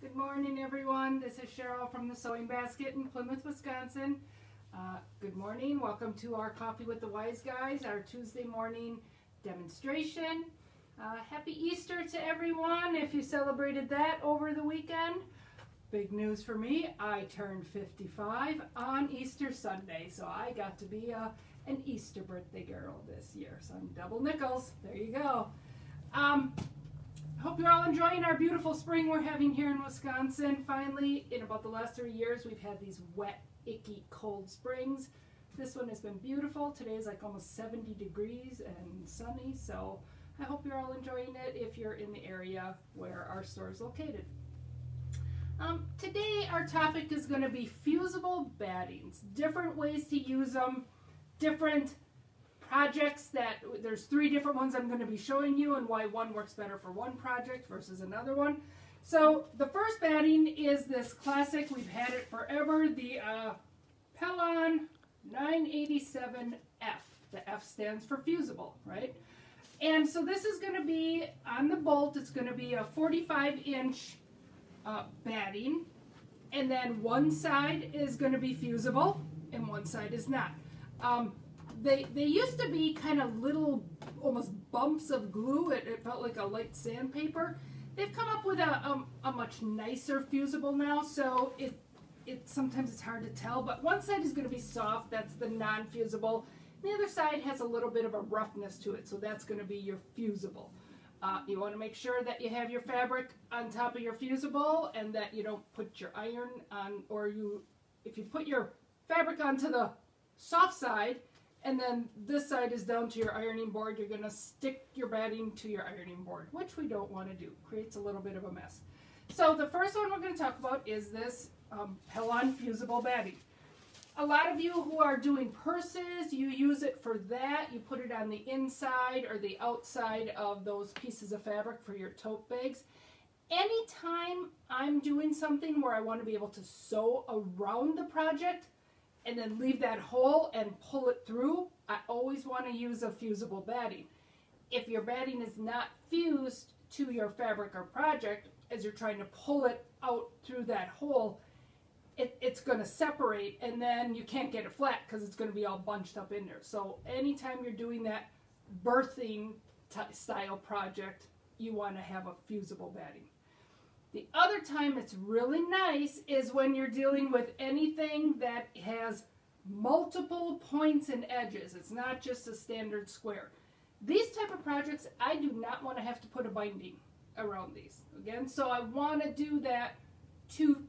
Good morning, everyone. This is Cheryl from the Sewing Basket in Plymouth, Wisconsin. Good morning. Welcome to our Coffee with the Wise Guys, our Tuesday morning demonstration. Happy Easter to everyone if you celebrated that over the weekend. Big news for me, I turned 55 on Easter Sunday, so I got to be an Easter birthday girl this year. So I'm double nickels. There you go. Hope you're all enjoying our beautiful spring we're having here in Wisconsin. Finally, in about the last 3 years, we've had these wet, icky, cold springs. This one has been beautiful. Today is like almost 70 degrees and sunny, so I hope you're all enjoying it if you're in the area where our store is located. Today, our topic is going to be fusible battings, different ways to use them, different projects there's 3 different ones I'm going to be showing you and why one works better for one project versus another one. So the first batting is this classic, we've had it forever, the Pellon 987F. The F stands for fusible, right? And so this is going to be on the bolt, it's going to be a 45-inch batting, and then one side is going to be fusible and one side is not. They used to be kind of little, almost bumps of glue. It felt like a light sandpaper. They've come up with a much nicer fusible now, so sometimes it's hard to tell. But one side is going to be soft, that's the non-fusible. The other side has a little bit of a roughness to it, so that's going to be your fusible. You want to make sure that you have your fabric on top of your fusible and that you don't put your iron on, or if you put your fabric onto the soft side, and then this side is down to your ironing board, you're going to stick your batting to your ironing board, which we don't want to do. Creates a little bit of a mess. So the first one we're going to talk about is this Pellon fusible batting. A lot of you who are doing purses, you use it for that. You put it on the inside or the outside of those pieces of fabric for your tote bags. Anytime I'm doing something where I want to be able to sew around the project, and then leave that hole and pull it through, I always want to use a fusible batting. If your batting is not fused to your fabric or project, as you're trying to pull it out through that hole, it's going to separate, and then you can't get it flat because it's going to be all bunched up in there. So anytime you're doing that birthing style project, you want to have a fusible batting. The other time it's really nice is when you're dealing with anything that has multiple points and edges. It's not just a standard square. These type of projects, I do not want to have to put a binding around these. Again, so I want to do that two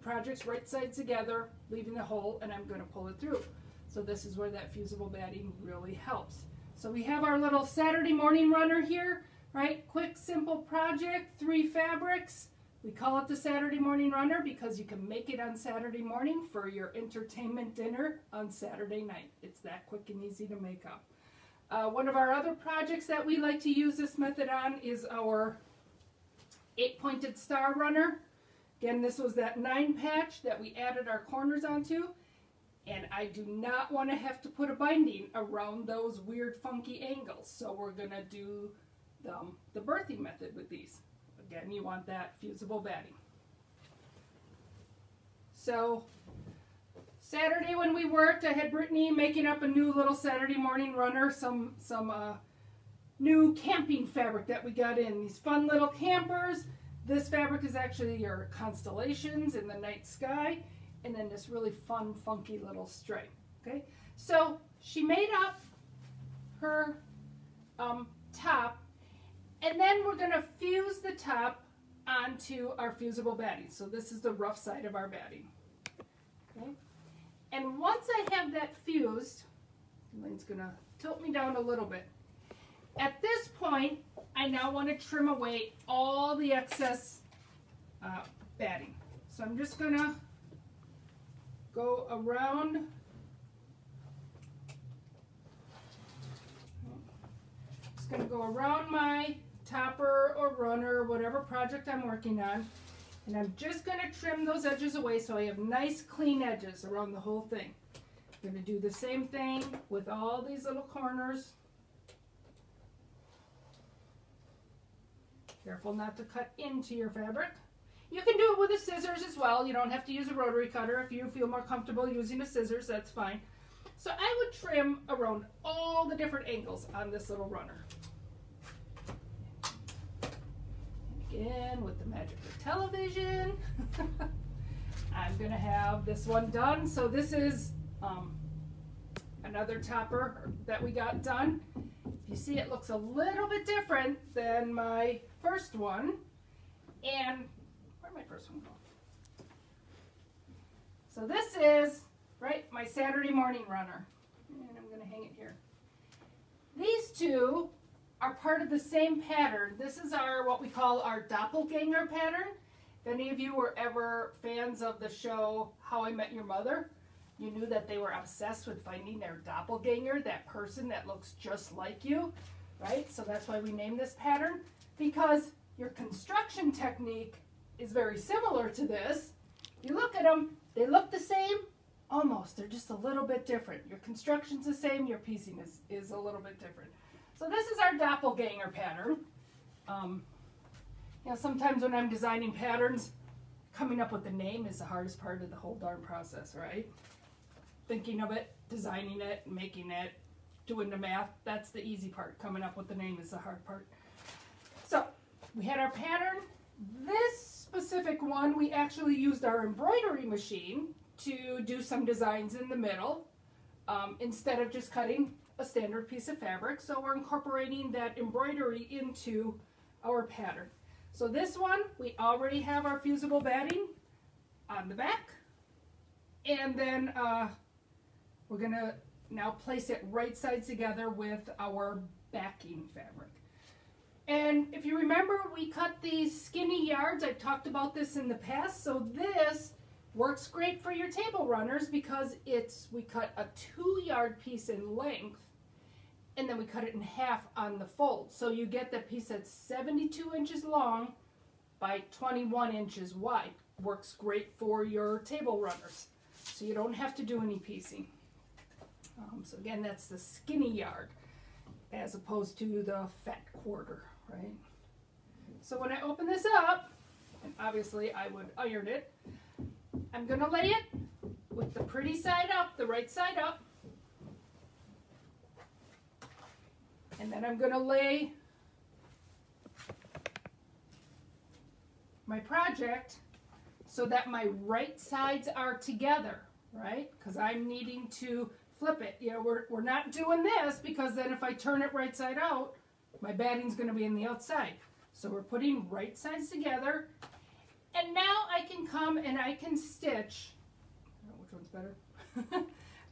projects right sides together, leaving the hole, and I'm going to pull it through. So this is where that fusible batting really helps. So we have our little Saturday morning runner here, right? Quick, simple project, 3 fabrics. We call it the Saturday morning runner because you can make it on Saturday morning for your entertainment dinner on Saturday night. It's that quick and easy to make up. One of our other projects that we like to use this method on is our 8-pointed star runner. Again, this was that 9 patch that we added our corners onto, and I do not want to have to put a binding around those weird funky angles, so we're going to do the birthing method with these. Again, you want that fusible batting. So Saturday when we worked, I had Brittany making up a new little Saturday morning runner, some new camping fabric that we got in. These fun little campers. This fabric is actually your constellations in the night sky, and then this really fun, funky little string. Okay, so she made up her top, and then we're going to fuse the top onto our fusible batting. So this is the rough side of our batting. Okay, and once I have that fused, Elaine's going to tilt me down a little bit. At this point, I now want to trim away all the excess batting. So I'm just going to go around. Just going to go around my topper or runner, whatever project I'm working on, and I'm just going to trim those edges away so I have nice clean edges around the whole thing. I'm going to do the same thing with all these little corners. Careful not to cut into your fabric. You can do it with a scissors as well. You don't have to use a rotary cutter. If you feel more comfortable using a scissors, that's fine. So I would trim around all the different angles on this little runner. Again, with the magic of television, I'm going to have this one done. So this is another topper that we got done. If you see, it looks a little bit different than my first one. And where'd my first one go? So this is, right, my Saturday morning runner. And I'm going to hang it here. These two are part of the same pattern. This is our, what we call our Doppelganger pattern. If any of you were ever fans of the show How I Met Your Mother, you knew that they were obsessed with finding their doppelganger, that person that looks just like you, right? So that's why we named this pattern, because your construction technique is very similar to this. You look at them, they look the same, almost. They're just a little bit different. Your construction's the same, your piecing is a little bit different. So this is our Doppelganger pattern. You know, sometimes when I'm designing patterns, coming up with the name is the hardest part of the whole darn process, right? Thinking of it, designing it, making it, doing the math, that's the easy part. Coming up with the name is the hard part. So we had our pattern. This specific one, we actually used our embroidery machine to do some designs in the middle instead of just cutting a standard piece of fabric. So we're incorporating that embroidery into our pattern. So this one, we already have our fusible batting on the back. And then we're going to now place it right sides together with our backing fabric. And if you remember, we cut these skinny yards. I've talked about this in the past. So this works great for your table runners because we cut a 2-yard piece in length and then we cut it in half on the fold. So you get the piece that's 72 inches long by 21 inches wide. Works great for your table runners. So you don't have to do any piecing. So again, that's the skinny yard as opposed to the fat quarter, right? So when I open this up, and obviously I would iron it, I'm going to lay it with the pretty side up, the right side up. And then I'm going to lay my project so that my right sides are together, right? Because I'm needing to flip it. You know, we're not doing this because then if I turn it right side out, my batting's going to be in the outside. So we're putting right sides together. And now I can come and I can stitch. I don't know which one's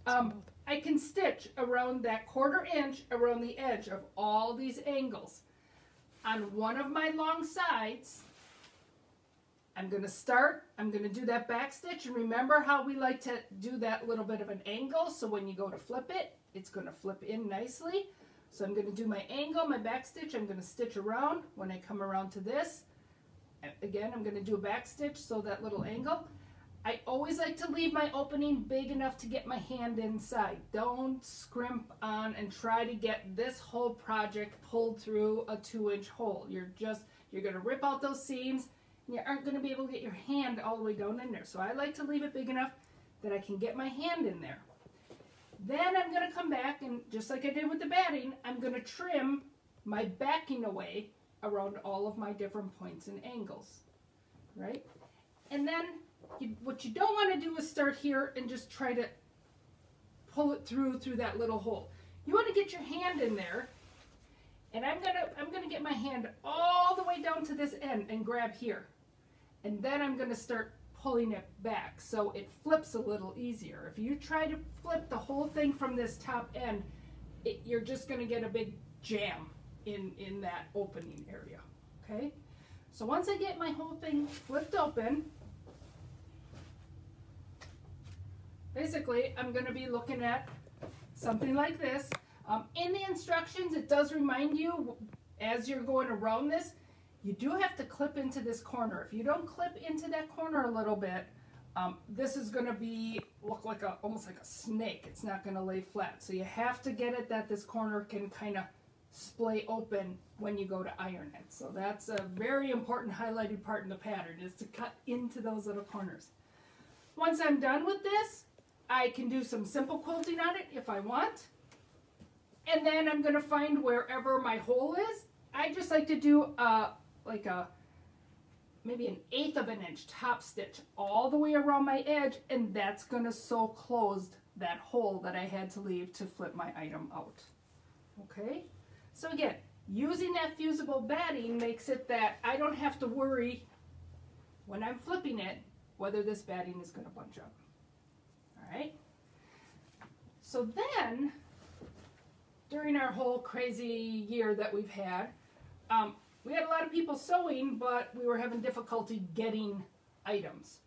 better. I can stitch around that 1/4 inch around the edge of all these angles. On one of my long sides, I'm going to do that back stitch. And remember how we like to do that little bit of an angle, so when you go to flip it, it's going to flip in nicely. So I'm going to do my angle, my back stitch. I'm going to stitch around. When I come around to this, again, I'm going to do a back stitch, so that little angle. I always like to leave my opening big enough to get my hand inside. Don't scrimp on and try to get this whole project pulled through a 2-inch hole. You're going to rip out those seams. You aren't going to be able to get your hand all the way down in there. So I like to leave it big enough that I can get my hand in there. Then I'm going to come back and just like I did with the batting, I'm going to trim my backing away around all of my different points and angles, right? And then what you don't want to do is start here and just try to pull it through that little hole. You want to get your hand in there. And I'm gonna get my hand all the way down to this end and grab here. And then I'm gonna start pulling it back so it flips a little easier. If you try to flip the whole thing from this top end, you're just gonna get a big jam in that opening area, okay? So once I get my whole thing flipped open, basically I'm gonna be looking at something like this. In the instructions, it does remind you, as you're going around this, you do have to clip into this corner. If you don't clip into that corner a little bit, this is going to look like almost like a snake. It's not going to lay flat. So you have to get it that this corner can kind of splay open when you go to iron it. So that's a very important highlighted part in the pattern, is to cut into those little corners. Once I'm done with this, I can do some simple quilting on it if I want. And then I'm going to find wherever my hole is. I just like to do maybe an 1/8 of an inch top stitch all the way around my edge, and that's going to sew closed that hole that I had to leave to flip my item out. Okay, so again, using that fusible batting makes it that I don't have to worry when I'm flipping it whether this batting is going to bunch up. All right, so then during our whole crazy year that we've had, we had a lot of people sewing, but we were having difficulty getting items.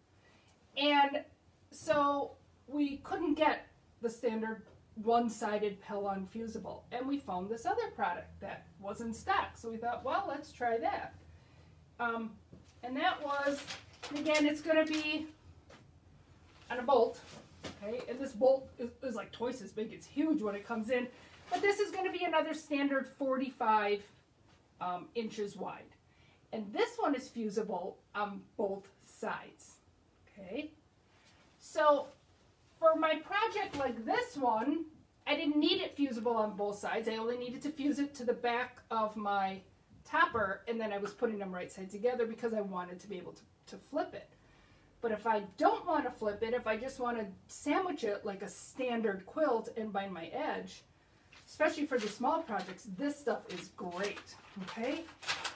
And so we couldn't get the standard one-sided Pellon fusible. And we found this other product that was in stock. So we thought, well, let's try that. And that was, again, it's going to be on a bolt. Okay, and this bolt is like twice as big. It's huge when it comes in. But this is going to be another standard 45 inches wide. And this one is fusible on both sides. Okay, so for my project like this one, I didn't need it fusible on both sides. I only needed to fuse it to the back of my topper, and then I was putting them right side together because I wanted to be able to flip it. But if I don't want to flip it, if I just want to sandwich it like a standard quilt and bind my edge, especially for the small projects, this stuff is great. Okay,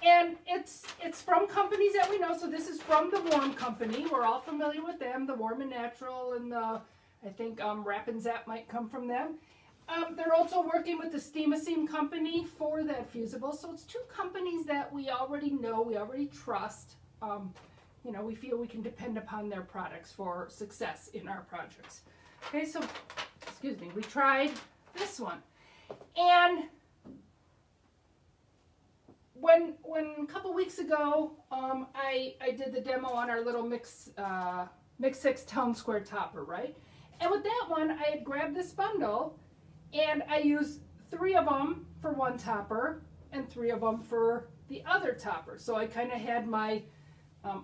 and it's from companies that we know. So this is from the Warm Company. We're all familiar with them, the Warm and Natural, and the, I think Wrap and Zap might come from them. They're also working with the Steam-A-Seam company for that fusible. So it's two companies that we already know, we already trust. You know, we feel we can depend upon their products for success in our projects. Okay, so, excuse me, we tried this one. And when a couple weeks ago, I did the demo on our little Mix 6 town square topper, right? And with that one, I had grabbed this bundle, and I used 3 of them for one topper and 3 of them for the other topper. So I kind of had my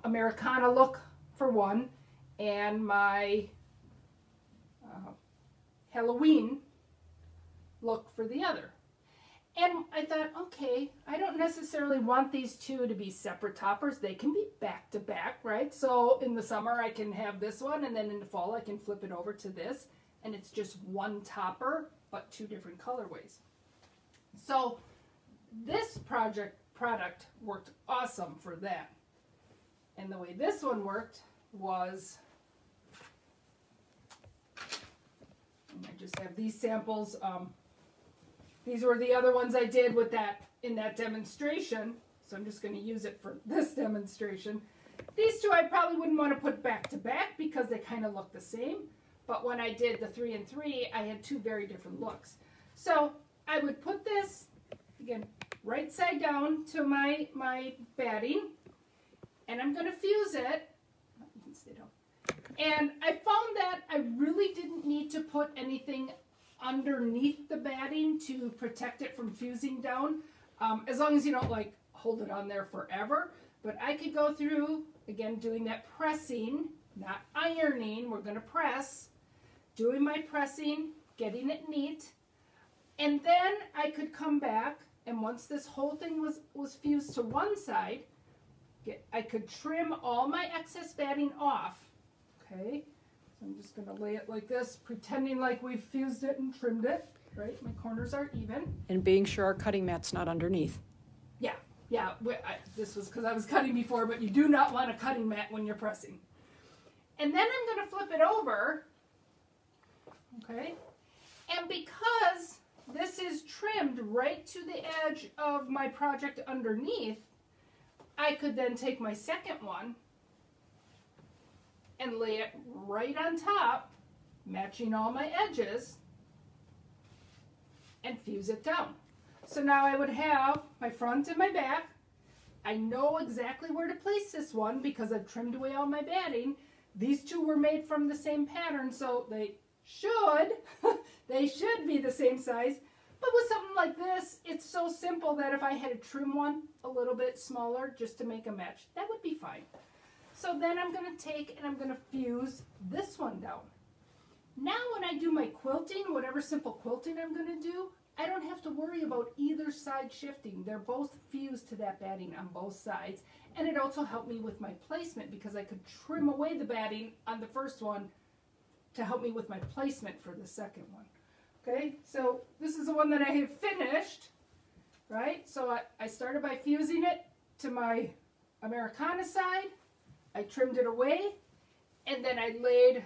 Americana look for one and my Halloween look for the other. And I thought, okay, I don't necessarily want these two to be separate toppers. They can be back to back, right? So in the summer I can have this one, and then in the fall I can flip it over to this, and it's just one topper but 2 different colorways. So this product worked awesome for that. And the way this one worked was, and I just have these samples. These were the other ones I did with that in that demonstration, so I'm just going to use it for this demonstration. These two I probably wouldn't want to put back to back because they kind of look the same, but when I did the 3 and 3, I had 2 very different looks. So I would put this, again, right side down to my batting, and I'm going to fuse it. You can stay down. And I found that I really didn't need to put anything underneath the batting to protect it from fusing down, as long as you don't like hold it on there forever. But I could go through, again, doing that pressing, not ironing. We're going to press, doing my pressing, getting it neat, and then I could come back, and once this whole thing was fused to one side, I could trim all my excess batting off. Okay, so I'm just going to lay it like this, pretending like we've fused it and trimmed it, right? My corners are even. And being sure our cutting mat's not underneath. Yeah, this was because I was cutting before, but you do not want a cutting mat when you're pressing. And then I'm going to flip it over, okay? And because this is trimmed right to the edge of my project underneath, I could then take my second one and lay it right on top, matching all my edges, and fuse it down. So now I would have my front and my back. I know exactly where to place this one because I've trimmed away all my batting. These two were made from the same pattern, so they should be the same size. But with something like this, it's so simple that if I had to trim one a little bit smaller just to make a match, that would be fine. So then I'm going to take and I'm going to fuse this one down. Now when I do my quilting, whatever simple quilting I'm going to do, I don't have to worry about either side shifting. They're both fused to that batting on both sides. And it also helped me with my placement because I could trim away the batting on the first one to help me with my placement for the second one. Okay, so this is the one that I have finished, right? So I started by fusing it to my Americana side. I trimmed it away, and then I laid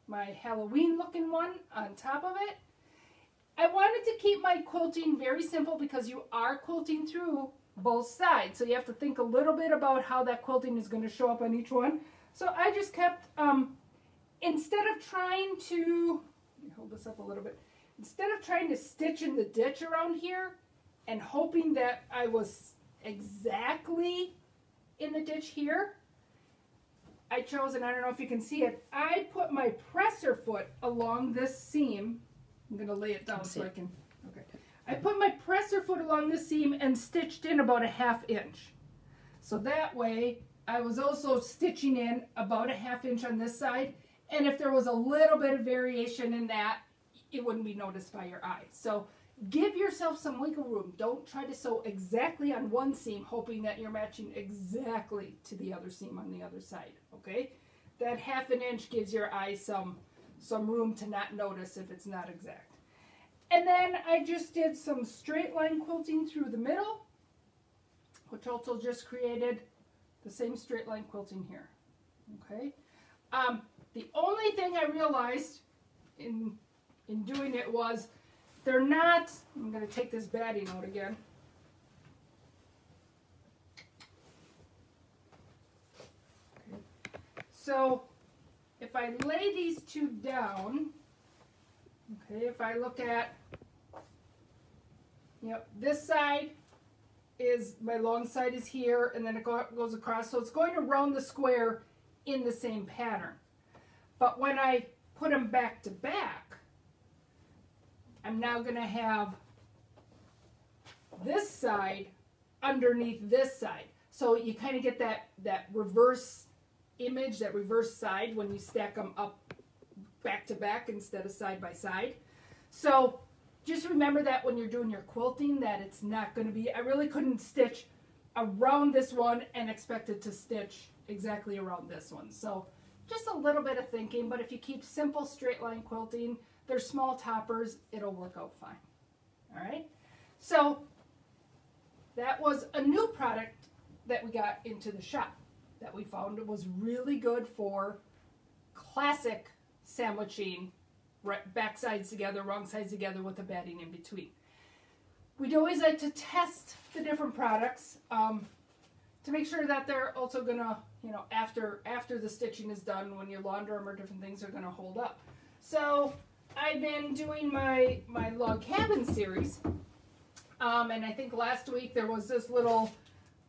my Halloween looking one on top of it. I wanted to keep my quilting very simple because you are quilting through both sides. So you have to think a little bit about how that quilting is going to show up on each one. So I just kept, instead of trying to, let me hold this up a little bit. Instead of trying to stitch in the ditch around here and hoping that I was exactly in the ditch here, I chose, and I don't know if you can see it, I put my presser foot along this seam. I'm going to lay it down so I can, okay. I put my presser foot along this seam and stitched in about a ½ inch. So that way I was also stitching in about a ½ inch on this side, and if there was a little bit of variation in that, it wouldn't be noticed by your eye. So give yourself some wiggle room. Don't try to sew exactly on one seam hoping that you're matching exactly to the other seam on the other side, okay? That ½ inch gives your eye some room to not notice if it's not exact. And then I just did some straight line quilting through the middle, which also just created the same straight line quilting here, okay? The only thing I realized in doing it was they're not, I'm going to take this batting out again. Okay. So if I lay these two down, okay, if I look at, this side is, my long side is here, and then it goes across, so it's going around the square in the same pattern. But when I put them back to back, I'm now going to have this side underneath this side. So you kind of get that reverse image, that reverse side when you stack them up back to back instead of side by side. So just remember that when you're doing your quilting, that it's not going to be, I really couldn't stitch around this one and expect it to stitch exactly around this one. So just a little bit of thinking, but if you keep simple straight line quilting, they're small toppers, it'll work out fine. All right, so that was a new product that we got into the shop that we found was really good for classic sandwiching, back sides together, wrong sides together with the batting in between. We'd always like to test the different products to make sure that they're also gonna, after the stitching is done, when you launder them or different things, are gonna hold up. So I've been doing my log cabin series, and I think last week there was this little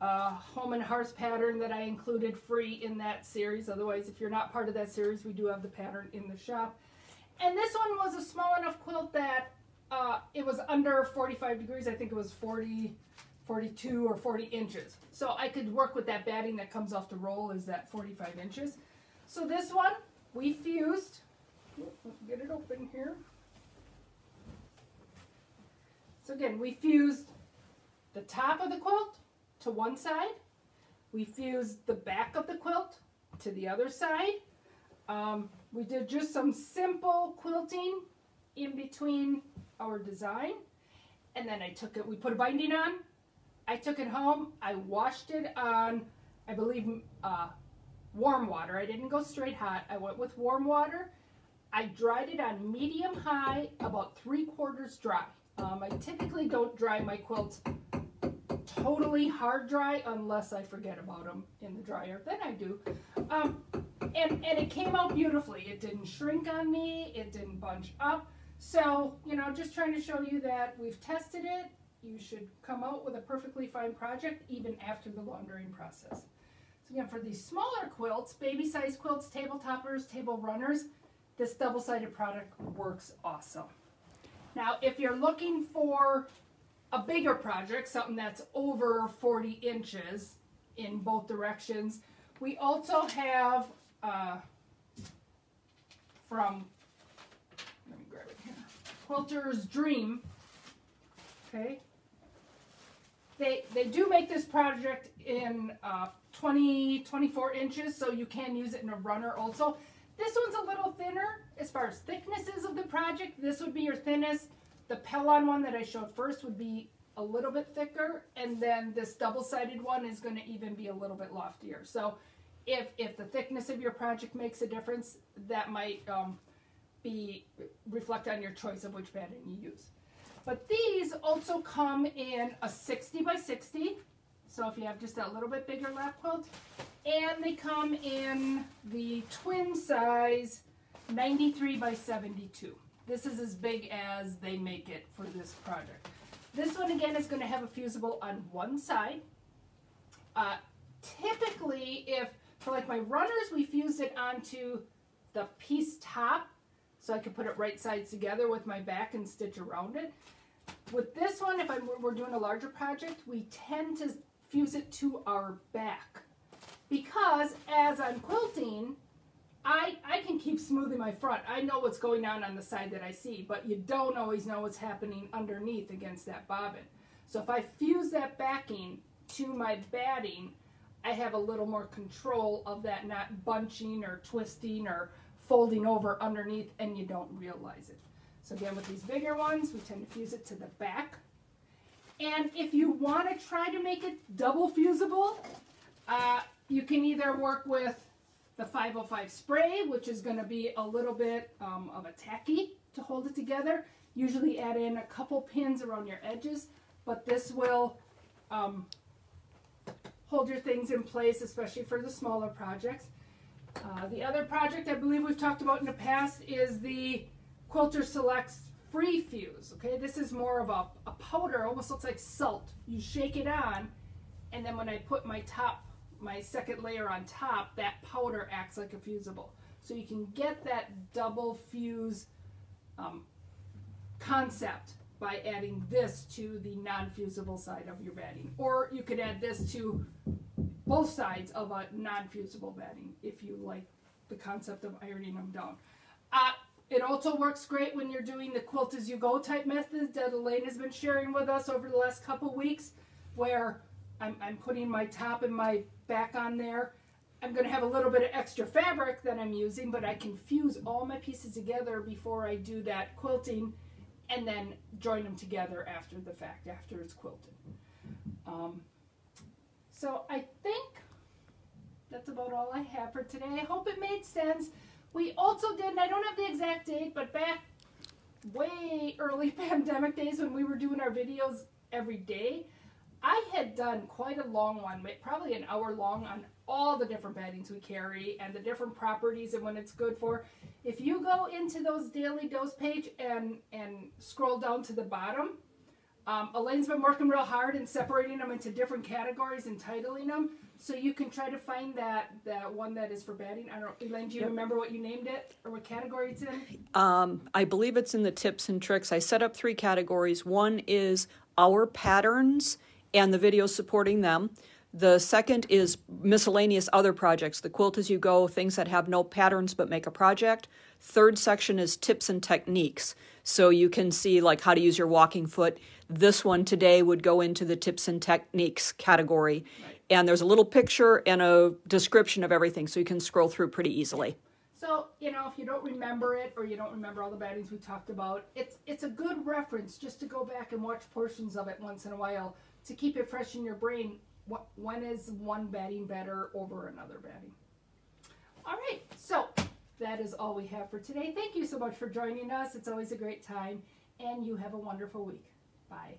home and hearth pattern that I included free in that series. Otherwise, if you're not part of that series, we do have the pattern in the shop. And this one was a small enough quilt that it was under 45 degrees. I think it was 40, 42 or 40 inches. So I could work with that batting that comes off the roll is that 45 inches. So this one we fused. Get it open here. So again, we fused the top of the quilt to one side. We fused the back of the quilt to the other side. We did just some simple quilting in between our design. And then I took it, we put a binding on. I took it home. I washed it on, I believe, warm water. I didn't go straight hot. I went with warm water. I dried it on medium high, about 3/4 dry. I typically don't dry my quilts totally hard dry unless I forget about them in the dryer. Then I do. And it came out beautifully. It didn't shrink on me. It didn't bunch up. So, just trying to show you that we've tested it. You should come out with a perfectly fine project even after the laundering process. So again, for these smaller quilts, baby size quilts, table toppers, table runners, this double-sided product works awesome. Now, if you're looking for a bigger project, something that's over 40 inches in both directions, we also have from, let me grab it here, Quilter's Dream. Okay, they do make this project in 24 inches, so you can use it in a runner also. This one's a little thinner as far as thicknesses of the project. This would be your thinnest. The Pellon one that I showed first would be a little bit thicker, and then this double-sided one is going to even be a little bit loftier. So if the thickness of your project makes a difference, that might reflect on your choice of which batting you use. But these also come in a 60 by 60, so if you have just that little bit bigger lap quilt, and they come in the twin size 93 by 72. This is as big as they make it for this project. This one again is going to have a fusible on one side. Typically, for like my runners, we fuse it onto the piece top, so I can put it right sides together with my back and stitch around it. With this one, if we're doing a larger project, we tend to fuse it to our back, because as I'm quilting, I can keep smoothing my front. I know what's going on the side that I see, but you don't always know what's happening underneath against that bobbin. So if I fuse that backing to my batting, I have a little more control of that not bunching or twisting or folding over underneath, and you don't realize it. So again, with these bigger ones, we tend to fuse it to the back. And if you want to try to make it double fusible, you can either work with the 505 spray, which is going to be a little bit of a tacky to hold it together. Usually add in a couple pins around your edges, but this will hold your things in place, especially for the smaller projects. The other project I believe we've talked about in the past is the Quilter Selects Free Fuse. Okay, this is more of a powder, almost looks like salt. You shake it on, and then when I put my second layer on top, that powder acts like a fusible. So you can get that double fuse concept by adding this to the non-fusible side of your batting. Or you could add this to both sides of a non-fusible batting if you like the concept of ironing them down. It also works great when you're doing the quilt as you go type method that Elaine has been sharing with us over the last couple weeks, where I'm putting my top and my back on there. I'm going to have a little bit of extra fabric that I'm using, but I can fuse all my pieces together before I do that quilting, and then join them together after the fact, after it's quilted. So I think that's about all I have for today. I hope it made sense. We also did, and I don't have the exact date, but back way early pandemic days when we were doing our videos every day, I had done quite a long one, probably an hour long, on all the different battings we carry and the different properties and when it's good for. If you go into those Daily Dose page and scroll down to the bottom, Elaine's been working real hard in separating them into different categories and titling them, so you can try to find that one that is for batting. I don't know, Elaine, do you remember what you named it or what category it's in? I believe it's in the tips and tricks. I set up 3 categories. One is our patterns and the videos supporting them. The second is miscellaneous other projects, the quilt as you go, things that have no patterns but make a project. Third section is tips and techniques. So you can see like how to use your walking foot. This one today would go into the tips and techniques category. Right. And there's a little picture and a description of everything, so you can scroll through pretty easily. So, you know, if you don't remember it or you don't remember all the battings we talked about, it's a good reference just to go back and watch portions of it once in a while to keep it fresh in your brain. When is one batting better over another batting? All right, so that is all we have for today. Thank you so much for joining us. It's always a great time, and you have a wonderful week. Bye.